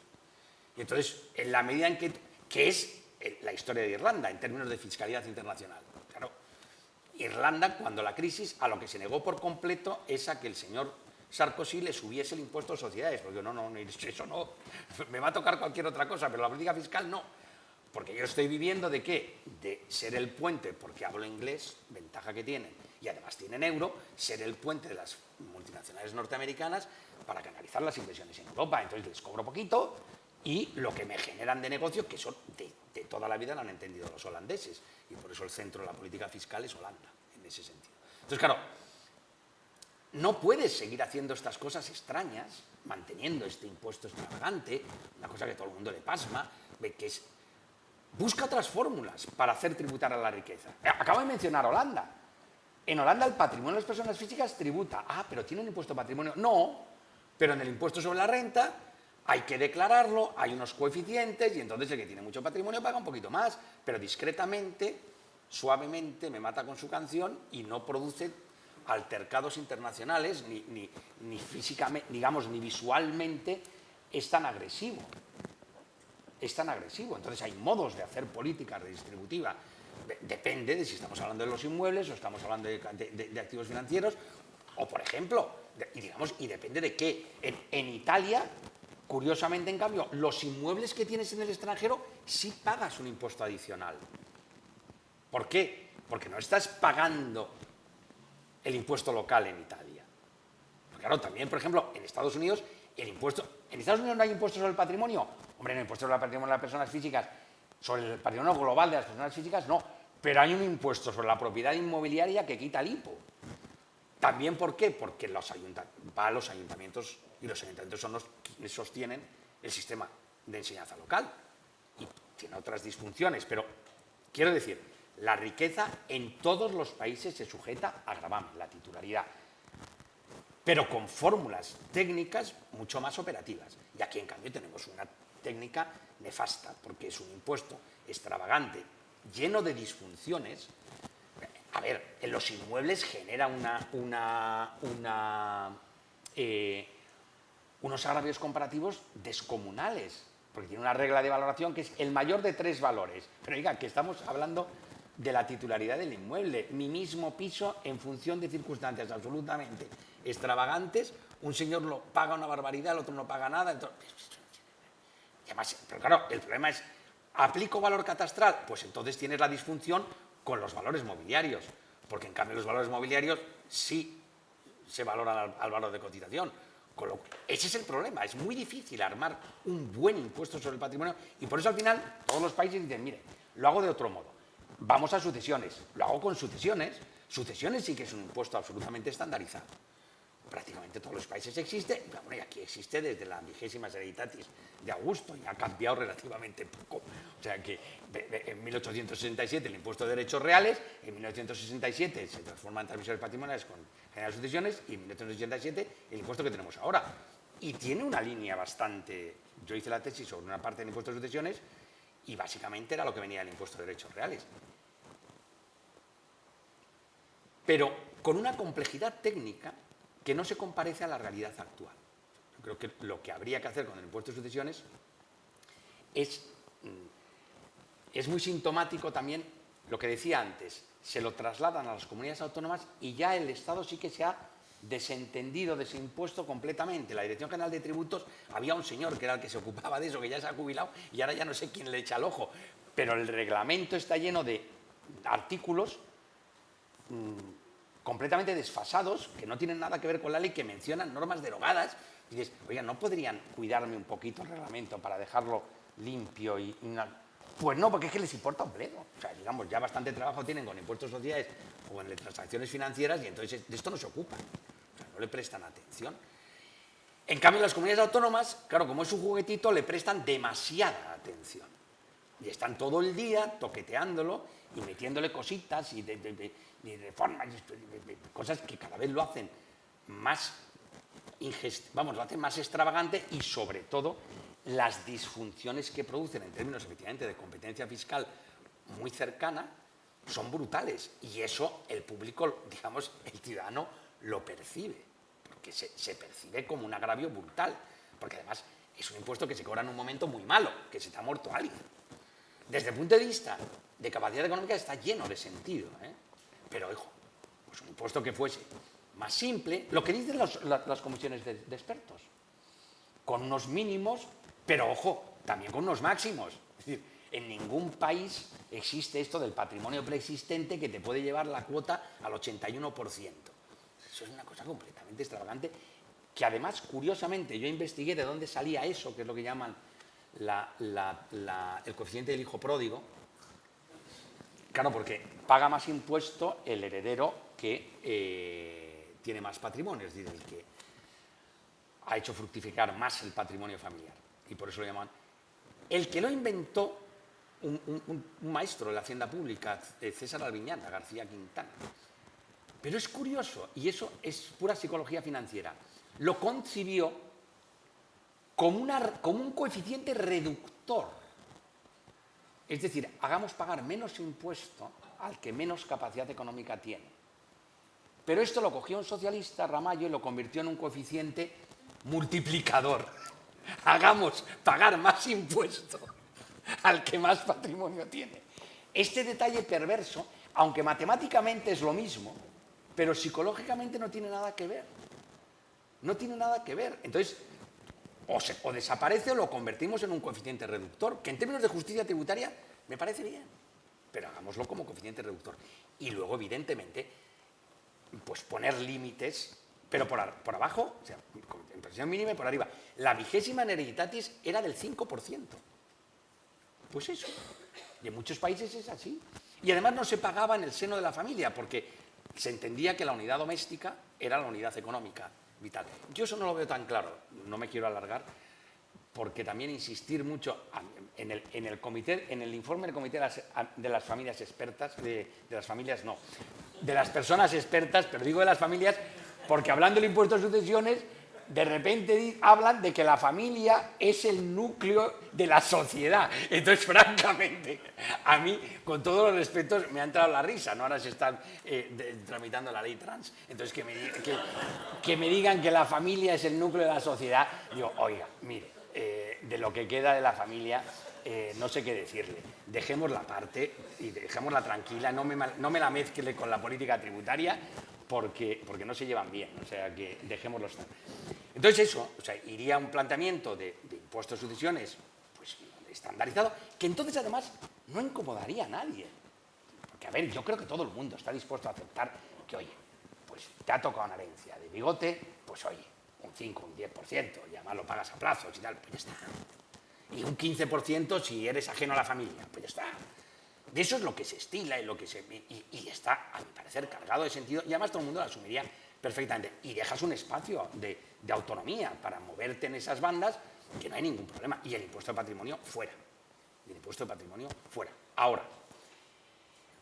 Y entonces, en la medida en que es la historia de Irlanda en términos de fiscalidad internacional. Claro, Irlanda, cuando la crisis, a lo que se negó por completo es a que el señor Sarkozy le subiese el impuesto a sociedades, porque eso no, me va a tocar cualquier otra cosa, pero la política fiscal no. Porque yo estoy viviendo de qué? De ser el puente, porque hablo inglés, ventaja que tienen, y además tienen euro, ser el puente de las multinacionales norteamericanas para canalizar las inversiones en Europa. Entonces les cobro poquito y lo que me generan de negocio, que son de toda la vida lo han entendido los holandeses, y por eso el centro de la política fiscal es Holanda, en ese sentido. Entonces, claro, no puedes seguir haciendo estas cosas extrañas, manteniendo este impuesto extravagante, una cosa que a todo el mundo le pasma, que es... Busca otras fórmulas para hacer tributar a la riqueza. Acabo de mencionar Holanda. En Holanda el patrimonio de las personas físicas tributa. Ah, pero ¿tiene un impuesto de patrimonio? No, pero en el impuesto sobre la renta hay que declararlo, hay unos coeficientes y entonces el que tiene mucho patrimonio paga un poquito más, pero discretamente, suavemente me mata con su canción y no produce altercados internacionales ni físicamente, digamos, ni visualmente es tan agresivo. Es tan agresivo. Entonces hay modos de hacer política redistributiva. Depende de si estamos hablando de los inmuebles o estamos hablando de activos financieros O, por ejemplo, y depende de qué. En Italia, curiosamente, en cambio, los inmuebles que tienes en el extranjero sí pagas un impuesto adicional. ¿Por qué? Porque no estás pagando el impuesto local en Italia. Porque, claro, también, por ejemplo, en Estados Unidos, el impuesto... ¿En Estados Unidos no hay impuesto sobre el patrimonio? Hombre, no hay impuesto sobre el patrimonio de las personas físicas. Sobre el patrimonio global de las personas físicas, no. Pero hay un impuesto sobre la propiedad inmobiliaria que quita el IPO. ¿También por qué? Porque va a los ayuntamientos, y los ayuntamientos son los que sostienen el sistema de enseñanza local. Y tiene otras disfunciones, pero quiero decir, la riqueza en todos los países se sujeta a gravamen, la titularidad, pero con fórmulas técnicas mucho más operativas. Y aquí, en cambio, tenemos una técnica nefasta, porque es un impuesto extravagante, lleno de disfunciones. A ver, en los inmuebles genera unos agravios comparativos descomunales, porque tiene una regla de valoración que es el mayor de 3 valores. Pero oiga, que estamos hablando de la titularidad del inmueble, mi mismo piso en función de circunstancias absolutamente extravagantes, un señor lo paga una barbaridad, el otro no paga nada. Además, pero claro, el problema es, ¿aplico valor catastral? Pues entonces tienes la disfunción con los valores mobiliarios, porque en cambio los valores mobiliarios sí se valoran al valor de cotización. Ese es el problema, es muy difícil armar un buen impuesto sobre el patrimonio y por eso al final todos los países dicen, mire, lo hago de otro modo, vamos a sucesiones, lo hago con sucesiones sí que es un impuesto absolutamente estandarizado. Prácticamente todos los países existe, bueno, y aquí existe desde la 20ª Hereditatis de Augusto y ha cambiado relativamente poco. O sea que en 1867 el impuesto de derechos reales, en 1967 se transforma en transmisiones patrimoniales con generales sucesiones y en 1987 el impuesto que tenemos ahora. Y tiene una línea bastante... Yo hice la tesis sobre una parte del impuesto de sucesiones y básicamente era lo que venía del impuesto de derechos reales. Pero con una complejidad técnica que no se comparece a la realidad actual. Yo creo que lo que habría que hacer con el impuesto de sucesiones es muy sintomático también lo que decía antes, se lo trasladan a las comunidades autónomas y ya el Estado sí que se ha desentendido de ese impuesto completamente. La Dirección General de Tributos, había un señor que era el que se ocupaba de eso, que ya se ha jubilado y ahora ya no sé quién le echa el ojo, pero el reglamento está lleno de artículos completamente desfasados, que no tienen nada que ver con la ley, que mencionan normas derogadas. Y dices, oiga, ¿no podrían cuidarme un poquito el reglamento para dejarlo limpio? Pues no, porque es que les importa un bledo. O sea, digamos, ya bastante trabajo tienen con impuestos sociales o con transacciones financieras y entonces de esto no se ocupan. O sea, no le prestan atención. En cambio, las comunidades autónomas, claro, como es un juguetito, le prestan demasiada atención. Y están todo el día toqueteándolo y metiéndole cositas y de formas, cosas que cada vez lo hacen más lo hacen más extravagante y sobre todo las disfunciones que producen en términos efectivamente de competencia fiscal muy cercana son brutales y eso el público, digamos, el ciudadano lo percibe, porque se percibe como un agravio brutal, porque además es un impuesto que se cobra en un momento muy malo, que se te ha muerto alguien. Desde el punto de vista de capacidad económica está lleno de sentido, pero, hijo, pues un impuesto que fuese más simple, lo que dicen las comisiones de expertos, con unos mínimos, pero, ojo, también con unos máximos. Es decir, en ningún país existe esto del patrimonio preexistente que te puede llevar la cuota al 81%. Eso es una cosa completamente extravagante, que además, curiosamente, yo investigué de dónde salía eso, que es lo que llaman el coeficiente del hijo pródigo. Claro, porque paga más impuesto el heredero que tiene más patrimonio, es decir, el que ha hecho fructificar más el patrimonio familiar. Y por eso lo llaman. El que lo inventó, un maestro de la hacienda pública, César Alviñana, García Quintana. Pero es curioso, y eso es pura psicología financiera, lo concibió como un coeficiente reductor. Es decir, hagamos pagar menos impuesto al que menos capacidad económica tiene. Pero esto lo cogió un socialista, Ramallo, y lo convirtió en un coeficiente multiplicador. Hagamos pagar más impuesto al que más patrimonio tiene. Este detalle perverso, aunque matemáticamente es lo mismo, pero psicológicamente no tiene nada que ver. No tiene nada que ver. Entonces, o desaparece o lo convertimos en un coeficiente reductor, que en términos de justicia tributaria me parece bien, pero hagámoslo como coeficiente reductor. Y luego, evidentemente, pues poner límites, pero por abajo, o sea, en presión mínima y por arriba. La vigésima en hereditatis era del 5%. Pues eso. Y en muchos países es así. Y además no se pagaba en el seno de la familia, porque se entendía que la unidad doméstica era la unidad económica vital. Yo eso no lo veo tan claro, no me quiero alargar, porque también insistir mucho en el informe del comité de las familias expertas, de las personas expertas, pero digo de las familias, porque hablando del impuesto de sucesiones, de repente hablan de que la familia es el núcleo de la sociedad. Entonces, francamente, a mí, con todos los respetos, me ha entrado la risa, ¿no? Ahora se está tramitando la ley trans. Entonces, que me digan que la familia es el núcleo de la sociedad, digo, oiga, mire, de lo que queda de la familia, no sé qué decirle. Dejémosla aparte y dejémosla tranquila, no me la mezcle con la política tributaria, porque no se llevan bien, o sea, que dejémoslo estar. Entonces eso, o sea, iría a un planteamiento de impuestos de sucesiones pues, estandarizado, que entonces además no incomodaría a nadie. Porque, a ver, yo creo que todo el mundo está dispuesto a aceptar que, oye, pues te ha tocado una herencia de bigote, pues oye, un 5, un 10%, y además lo pagas a plazos y tal, pues ya está. Y un 15% si eres ajeno a la familia, pues ya está. De eso es lo que se estila y está, a mi parecer, cargado de sentido, y además todo el mundo lo asumiría perfectamente. Y dejas un espacio de autonomía para moverte en esas bandas, que no hay ningún problema. Y el impuesto de patrimonio, fuera. El impuesto de patrimonio, fuera. Ahora,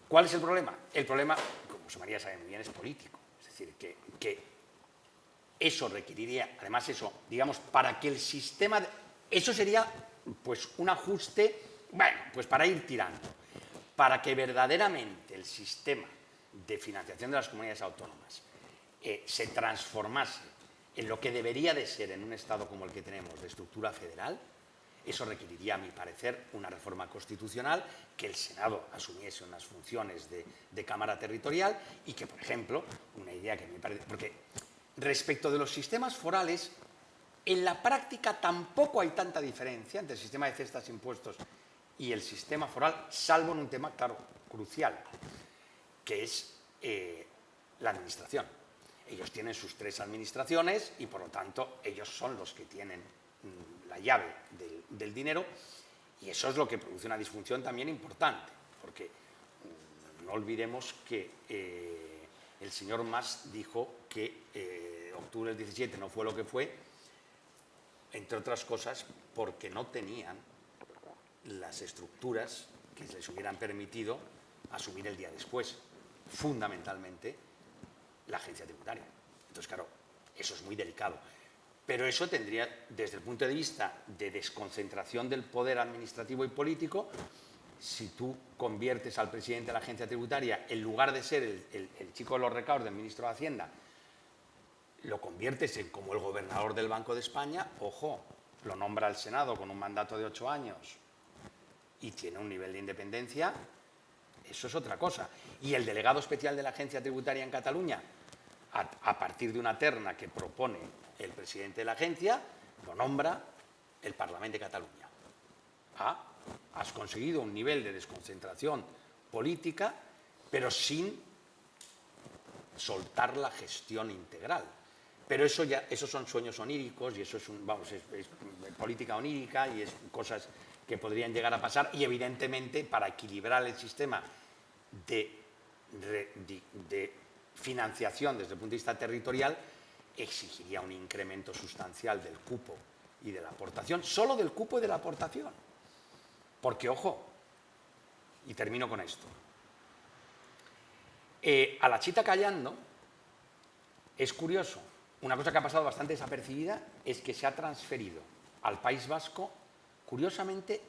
¿cuál es el problema? El problema, como José María sabe muy bien, es político. Es decir, que eso requeriría, además eso, digamos, para que el sistema... Eso sería, pues, un ajuste, bueno, pues para ir tirando. Para que verdaderamente el sistema de financiación de las comunidades autónomas se transformase en lo que debería de ser en un Estado como el que tenemos, de estructura federal, eso requeriría, a mi parecer, una reforma constitucional, que el Senado asumiese unas funciones de Cámara Territorial y que, por ejemplo, una idea que me parece... Porque respecto de los sistemas forales, en la práctica tampoco hay tanta diferencia entre el sistema de cestas e impuestos y el sistema foral, salvo en un tema, claro, crucial, que es la administración. Ellos tienen sus 3 administraciones y, por lo tanto, ellos son los que tienen la llave del dinero, y eso es lo que produce una disfunción también importante, porque no olvidemos que el señor Mas dijo que octubre del 17 no fue lo que fue, entre otras cosas, porque no tenían las estructuras que les hubieran permitido asumir el día después, fundamentalmente la agencia tributaria. Entonces, claro, eso es muy delicado. Pero eso tendría, desde el punto de vista de desconcentración del poder administrativo y político, si tú conviertes al presidente de la agencia tributaria, en lugar de ser el chico de los recaudos del ministro de Hacienda, lo conviertes en como el gobernador del Banco de España, ojo, lo nombra el Senado con un mandato de 8 años y tiene un nivel de independencia, eso es otra cosa. Y el delegado especial de la agencia tributaria en Cataluña, a partir de una terna que propone el presidente de la agencia, lo nombra el Parlamento de Cataluña. Has conseguido un nivel de desconcentración política, pero sin soltar la gestión integral. Pero esos son sueños oníricos y eso es política onírica y es cosas que podrían llegar a pasar, y evidentemente para equilibrar el sistema de financiación desde el punto de vista territorial exigiría un incremento sustancial del cupo y de la aportación, solo del cupo y de la aportación. Porque, ojo, y termino con esto, a la chita callando, es curioso, una cosa que ha pasado bastante desapercibida es que se ha transferido al País Vasco, curiosamente,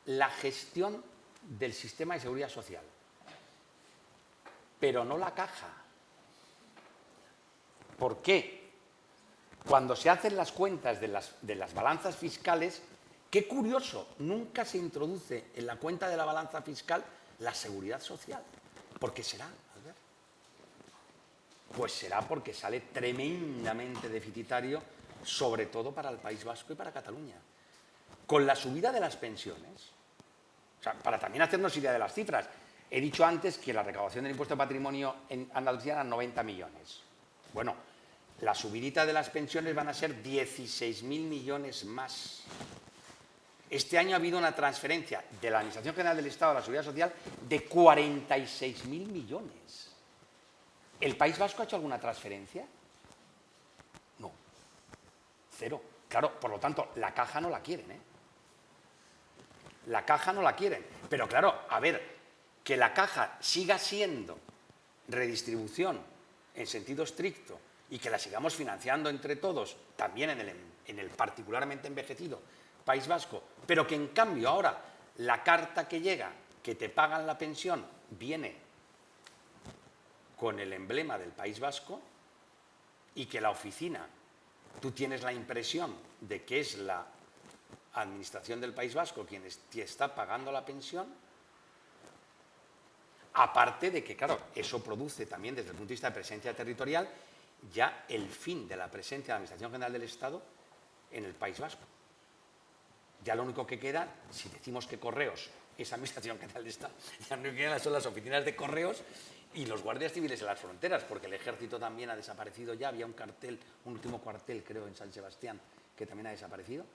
la gestión del sistema de seguridad social, pero no la caja. ¿Por qué? Cuando se hacen las cuentas de las balanzas fiscales, qué curioso, nunca se introduce en la cuenta de la balanza fiscal la seguridad social. ¿Por qué será, Albert? pues será porque sale tremendamente deficitario, sobre todo para el País Vasco y para Cataluña. Con la subida de las pensiones, o sea, para también hacernos idea de las cifras, he dicho antes que la recaudación del impuesto de patrimonio en Andalucía eran 90 millones. Bueno, la subidita de las pensiones van a ser 16.000 millones más. Este año ha habido una transferencia de la Administración General del Estado a la Seguridad Social de 46.000 millones. ¿El País Vasco ha hecho alguna transferencia? No. Cero. Claro, por lo tanto, la caja no la quieren, ¿eh? La caja no la quieren. Pero claro, a ver, que la caja siga siendo redistribución en sentido estricto y que la sigamos financiando entre todos, también en el particularmente envejecido País Vasco, pero que en cambio ahora la carta que llega, que te pagan la pensión, viene con el emblema del País Vasco y que la oficina, tú tienes la impresión de que es la Administración del País Vasco quien te está pagando la pensión, aparte de que, claro, eso produce también desde el punto de vista de presencia territorial ya el fin de la presencia de la Administración General del Estado en el País Vasco. Ya lo único que queda, si decimos que Correos es Administración General del Estado, ya lo único que quedan son las oficinas de Correos y los guardias civiles en las fronteras, porque el Ejército también ha desaparecido ya, había un último cuartel, creo, en San Sebastián, que también ha desaparecido.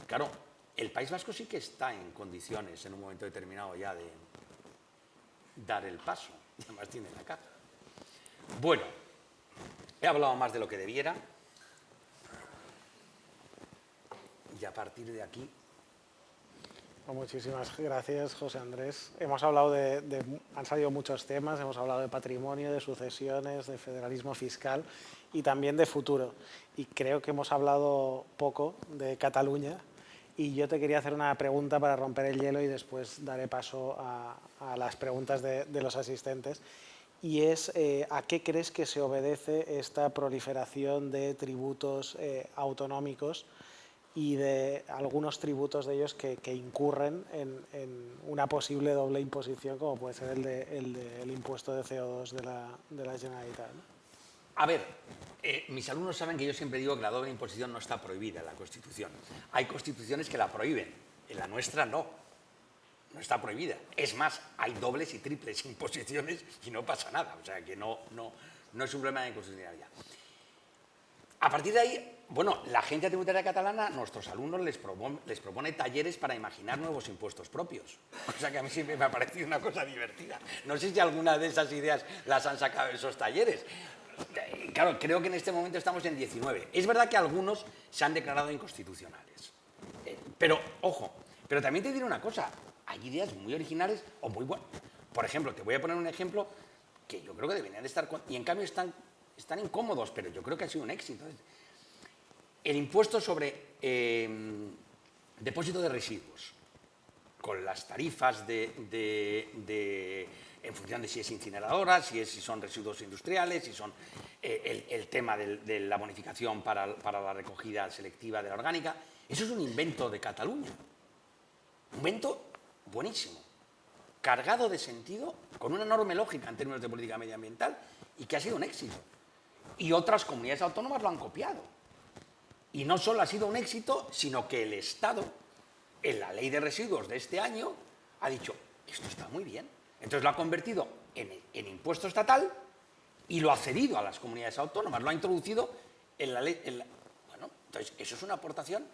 Claro, el País Vasco sí que está en condiciones en un momento determinado ya de dar el paso, y además tiene la caja. Bueno, he hablado más de lo que debiera y a partir de aquí... Pues muchísimas gracias, José Andrés. Hemos hablado han salido muchos temas, hemos hablado de patrimonio, de sucesiones, de federalismo fiscal y también de futuro. Y creo que hemos hablado poco de Cataluña y yo te quería hacer una pregunta para romper el hielo y después daré paso a las preguntas de los asistentes. Y es, ¿a qué crees que se obedece esta proliferación de tributos autonómicos y de algunos tributos de ellos que incurren en una posible doble imposición, como puede ser el del impuesto de CO2 de la Generalitat, ¿no? A ver, mis alumnos saben que yo siempre digo que la doble imposición no está prohibida en la Constitución. Hay constituciones que la prohíben, en la nuestra no está prohibida. Es más, hay dobles y triples imposiciones y no pasa nada, o sea que no es un problema de inconstitucionalidad. A partir de ahí, bueno, la agencia tributaria catalana, nuestros alumnos les propone talleres para imaginar nuevos impuestos propios, cosa que a mí siempre me ha parecido una cosa divertida. No sé si alguna de esas ideas las han sacado en esos talleres. Claro, creo que en este momento estamos en 19. Es verdad que algunos se han declarado inconstitucionales. Pero, ojo, pero también te diré una cosa, hay ideas muy originales o muy buenas. Por ejemplo, te voy a poner un ejemplo que yo creo que deberían de estar... Y en cambio están incómodos, pero yo creo que ha sido un éxito. El impuesto sobre depósito de residuos, con las tarifas en función de si es incineradora, si son residuos industriales, si son el tema de la bonificación para la recogida selectiva de la orgánica. Eso es un invento de Cataluña. Un invento buenísimo, cargado de sentido, con una enorme lógica en términos de política medioambiental y que ha sido un éxito. Y otras comunidades autónomas lo han copiado. Y no solo ha sido un éxito, sino que el Estado, en la ley de residuos de este año, ha dicho, esto está muy bien. Entonces lo ha convertido en impuesto estatal y lo ha cedido a las comunidades autónomas, lo ha introducido en la ley. Bueno, entonces eso es una aportación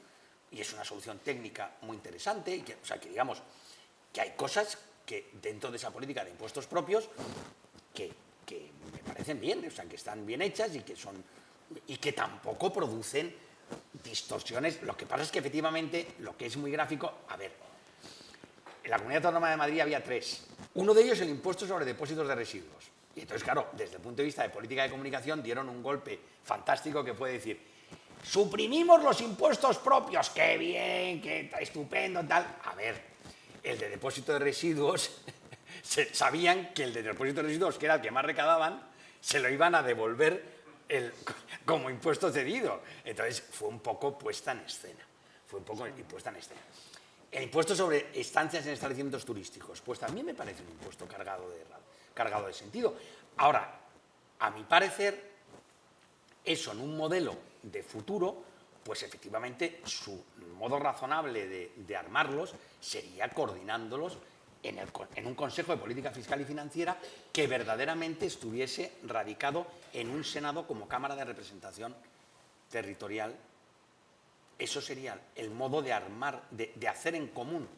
y es una solución técnica muy interesante. Y o sea, que digamos que hay cosas que dentro de esa política de impuestos propios que me parecen bien, o sea, que están bien hechas y que tampoco producen distorsiones. Lo que pasa es que efectivamente, lo que es muy gráfico, a ver, en la Comunidad Autónoma de Madrid había 3. Uno de ellos el impuesto sobre depósitos de residuos. Y entonces, claro, desde el punto de vista de política de comunicación dieron un golpe fantástico que fue decir, suprimimos los impuestos propios, qué bien, qué estupendo, tal. A ver, el de depósito de residuos, sabían que el de depósito de residuos, que era el que más recaudaban, se lo iban a devolver como impuesto cedido. Entonces fue un poco puesta en escena. El impuesto sobre estancias en establecimientos turísticos, pues también me parece un impuesto cargado de sentido. Ahora, A mi parecer, eso en un modelo de futuro, pues efectivamente su modo razonable de armarlos sería coordinándolos en un Consejo de Política Fiscal y Financiera que verdaderamente estuviese radicado en un Senado como Cámara de Representación Territorial. Eso sería el modo de armar, de hacer en común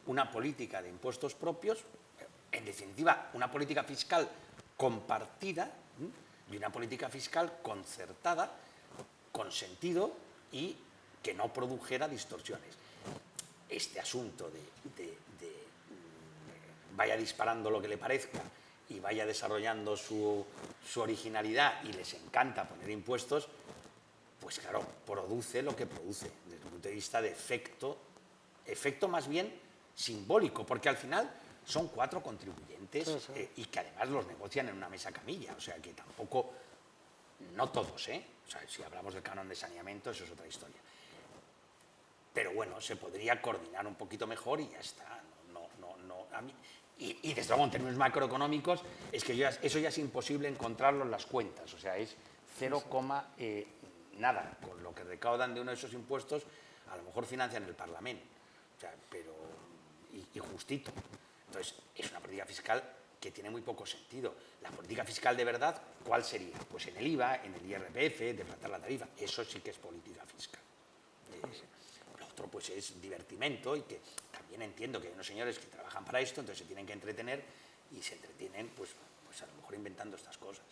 una política de impuestos propios, en definitiva, una política fiscal compartida y una política fiscal concertada, con sentido y que no produjera distorsiones. Este asunto de vaya disparando lo que le parezca y vaya desarrollando su originalidad y les encanta poner impuestos, pues claro, produce lo que produce desde el punto de vista de efecto más bien simbólico, porque al final son 4 contribuyentes y que además los negocian en una mesa camilla, o sea que tampoco, no todos, o sea, si hablamos del canon de saneamiento, eso es otra historia. Pero bueno, se podría coordinar un poquito mejor y ya está. A mí, y desde luego en términos macroeconómicos es que eso ya es imposible encontrarlo en las cuentas, o sea, es 0, nada, con lo que recaudan de uno de esos impuestos a lo mejor financian el Parlamento, o sea, pero y justito. Entonces, es una política fiscal que tiene muy poco sentido. La política fiscal de verdad, ¿cuál sería? Pues en el IVA, en el IRPF, deflactar la tarifa, eso sí que es política fiscal. Lo otro pues es divertimento y que también entiendo que hay unos señores que trabajan para esto, entonces se tienen que entretener y se entretienen pues a lo mejor inventando estas cosas.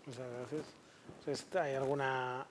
Muchas gracias. ¿Hay alguna